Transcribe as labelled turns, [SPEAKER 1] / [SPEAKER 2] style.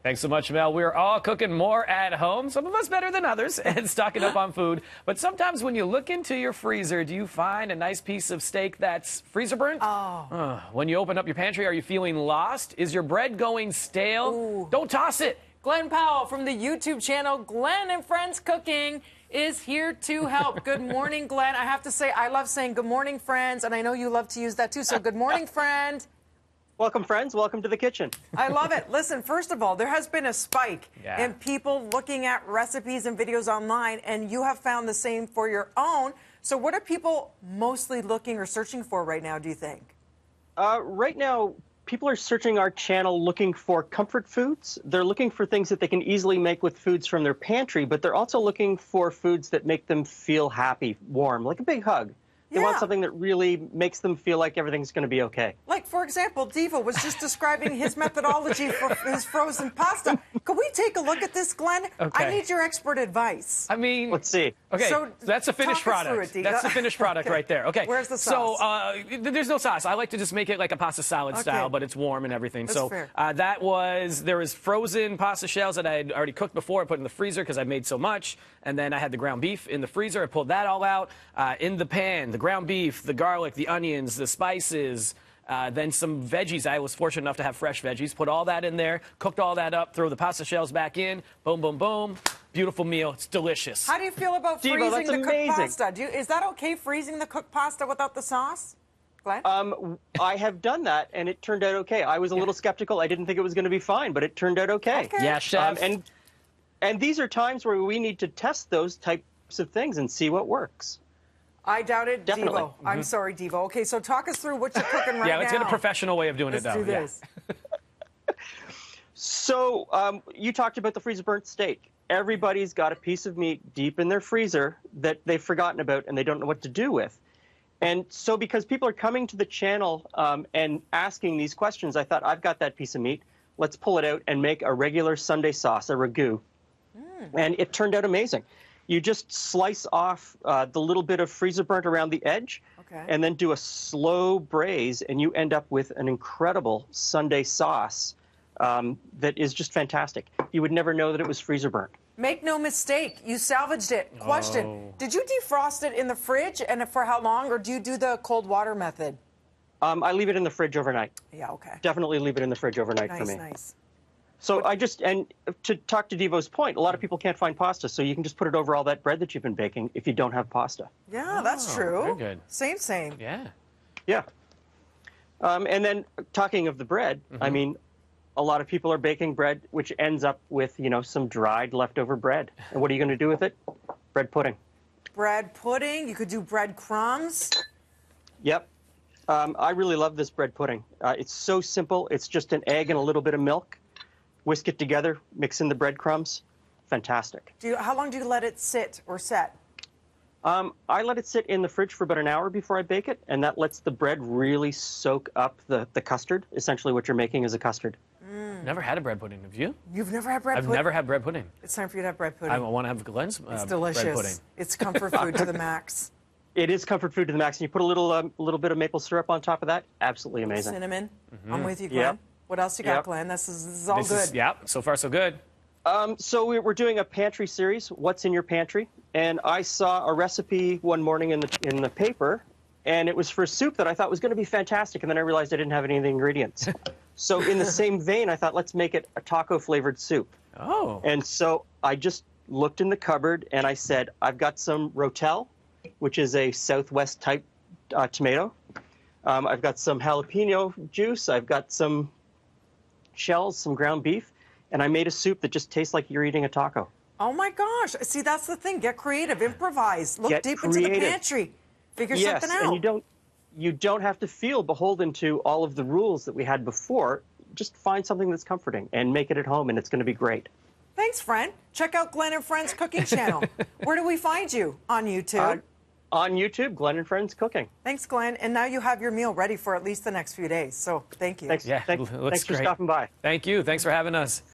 [SPEAKER 1] Thanks so much, Mel. We're all cooking more at home, some of us better than others, and stocking up on food. But sometimes when you look into your freezer, do you find a nice piece of steak that's freezer burnt?
[SPEAKER 2] Oh.
[SPEAKER 1] When you open up your pantry, are you feeling lost? Is your bread going stale?
[SPEAKER 2] Ooh.
[SPEAKER 1] Don't toss it.
[SPEAKER 2] Glenn Powell from the YouTube channel Glenn and Friends Cooking is here to help. Good morning, Glenn. I have to say, I love saying good morning, friends, and I know you love to use that too. So good morning, friend.
[SPEAKER 3] Welcome, friends. Welcome to the kitchen.
[SPEAKER 2] I love it. Listen, first of all, there has been a spike
[SPEAKER 1] Yeah.
[SPEAKER 2] in people looking at recipes and videos online, and you have found the same for your own. So what are people mostly looking or searching for right now, do you think?
[SPEAKER 3] Right now, people are searching our channel looking for comfort foods. They're looking for things that they can easily make with foods from their pantry, but they're also looking for foods that make them feel happy, warm, like a big hug. They want something that really makes them feel like everything's going to be okay.
[SPEAKER 2] Like, for example, Devo was just describing his methodology for his frozen pasta. Could we take a look at this, Glenn?
[SPEAKER 1] Okay.
[SPEAKER 2] I need your expert advice.
[SPEAKER 1] I mean,
[SPEAKER 3] let's see.
[SPEAKER 1] Okay,
[SPEAKER 2] So
[SPEAKER 1] that's a finished
[SPEAKER 2] talk us through
[SPEAKER 1] product.
[SPEAKER 2] it,
[SPEAKER 1] That's the finished product
[SPEAKER 2] Okay.
[SPEAKER 1] right there. Okay.
[SPEAKER 2] Where's the sauce?
[SPEAKER 1] So there's no sauce. I like to just make it like a pasta salad style, but it's warm and everything.
[SPEAKER 2] That's fair.
[SPEAKER 1] There was frozen pasta shells that I had already cooked before. I put in the freezer because I made so much, and then I had the ground beef in the freezer. I pulled that all out in the pan. The ground beef, the garlic, the onions, the spices. Then some veggies. I was fortunate enough to have fresh veggies. Put all that in there, cooked all that up, throw the pasta shells back in. Boom, boom, boom. Beautiful meal. It's delicious.
[SPEAKER 2] How do you feel about
[SPEAKER 3] Devo,
[SPEAKER 2] freezing
[SPEAKER 3] that's
[SPEAKER 2] the cooked
[SPEAKER 3] amazing.
[SPEAKER 2] pasta? Is that okay, freezing the cooked pasta without the sauce? Glenn?
[SPEAKER 3] I have done that, and it turned out okay. I was a little skeptical. I didn't think it was going to be fine, but it turned out okay.
[SPEAKER 1] Yeah, chef.
[SPEAKER 3] And these are times where we need to test those types of things and see what works.
[SPEAKER 2] I doubted
[SPEAKER 3] Definitely.
[SPEAKER 2] Devo. I'm sorry, Devo. Okay, so talk us through what you're cooking right now.
[SPEAKER 1] Yeah, let's get a professional way of doing
[SPEAKER 2] Let's
[SPEAKER 1] it, though.
[SPEAKER 2] do this.
[SPEAKER 3] So you talked about the freezer burnt steak. Everybody's got a piece of meat deep in their freezer that they've forgotten about and they don't know what to do with. And so because people are coming to the channel and asking these questions, I thought, I've got that piece of meat. Let's pull it out and make a regular Sunday sauce, a ragu. And it turned out amazing. You just slice off the little bit of freezer burnt around the edge and then do a slow braise, and you end up with an incredible Sunday sauce that is just fantastic. You would never know that it was freezer burnt.
[SPEAKER 2] Make no mistake, you salvaged it. Question, did you defrost it in the fridge, and for how long, or do you do the cold water method?
[SPEAKER 3] I leave it in the fridge overnight.
[SPEAKER 2] Yeah, okay.
[SPEAKER 3] Definitely leave it in the fridge overnight for me.
[SPEAKER 2] Nice.
[SPEAKER 3] So and to talk to Devo's point, a lot of people can't find pasta, so you can just put it over all that bread that you've been baking if you don't have pasta.
[SPEAKER 2] Yeah, that's true.
[SPEAKER 1] very good.
[SPEAKER 2] Same.
[SPEAKER 1] Yeah.
[SPEAKER 3] Yeah. And then talking of the bread, I mean, a lot of people are baking bread, which ends up with, some dried leftover bread. And what are you going to do with it? Bread pudding.
[SPEAKER 2] Bread pudding. You could do bread crumbs.
[SPEAKER 3] Yep. I really love this bread pudding. It's so simple. It's just an egg and a little bit of milk. Whisk it together, mix in the breadcrumbs. Fantastic.
[SPEAKER 2] How long do you let it sit or set?
[SPEAKER 3] I let it sit in the fridge for about an hour before I bake it, and that lets the bread really soak up the custard. Essentially what you're making is a custard.
[SPEAKER 1] Never had a bread pudding. Have you?
[SPEAKER 2] You've never had bread
[SPEAKER 1] I've
[SPEAKER 2] pudding?
[SPEAKER 1] never had bread pudding.
[SPEAKER 2] It's time for you to have bread pudding.
[SPEAKER 1] I want to have Glenn's
[SPEAKER 2] It's delicious.
[SPEAKER 1] bread pudding.
[SPEAKER 2] It's comfort food to the max.
[SPEAKER 3] It is comfort food to the max, and you put a little bit of maple syrup on top of that. Absolutely amazing.
[SPEAKER 2] Cinnamon. I'm with you, Glenn.
[SPEAKER 3] Yep.
[SPEAKER 2] What else you got,
[SPEAKER 3] Yep.
[SPEAKER 2] Glenn? This is all good.
[SPEAKER 1] Yeah, so far so good.
[SPEAKER 3] So we're doing a pantry series, What's in Your Pantry? And I saw a recipe one morning in the paper, and it was for soup that I thought was going to be fantastic, and then I realized I didn't have any of the ingredients. So in the same vein, I thought, let's make it a taco-flavored soup.
[SPEAKER 1] Oh.
[SPEAKER 3] And so I just looked in the cupboard, and I said, I've got some Rotel, which is a Southwest-type tomato. I've got some jalapeno juice. I've got some shells, some ground beef, and I made a soup that just tastes like you're eating a taco.
[SPEAKER 2] Oh my gosh. See, that's the thing. Get creative, improvise, look
[SPEAKER 3] Get
[SPEAKER 2] deep into the
[SPEAKER 3] creative.
[SPEAKER 2] pantry. Figure
[SPEAKER 3] Yes,
[SPEAKER 2] something out.
[SPEAKER 3] and you don't have to feel beholden to all of the rules that we had before. Just find something that's comforting and make it at home, and it's going to be great.
[SPEAKER 2] Thanks, friend. Check out Glenn and Friends Cooking Channel. Where do we find you? On YouTube?
[SPEAKER 3] On YouTube, Glenn and Friends Cooking.
[SPEAKER 2] Thanks, Glenn. And now you have your meal ready for at least the next few days. So thank you.
[SPEAKER 3] Thanks,
[SPEAKER 1] Yeah,
[SPEAKER 3] thanks
[SPEAKER 1] looks
[SPEAKER 3] for
[SPEAKER 1] great.
[SPEAKER 3] stopping by.
[SPEAKER 1] Thank you. Thanks for having us.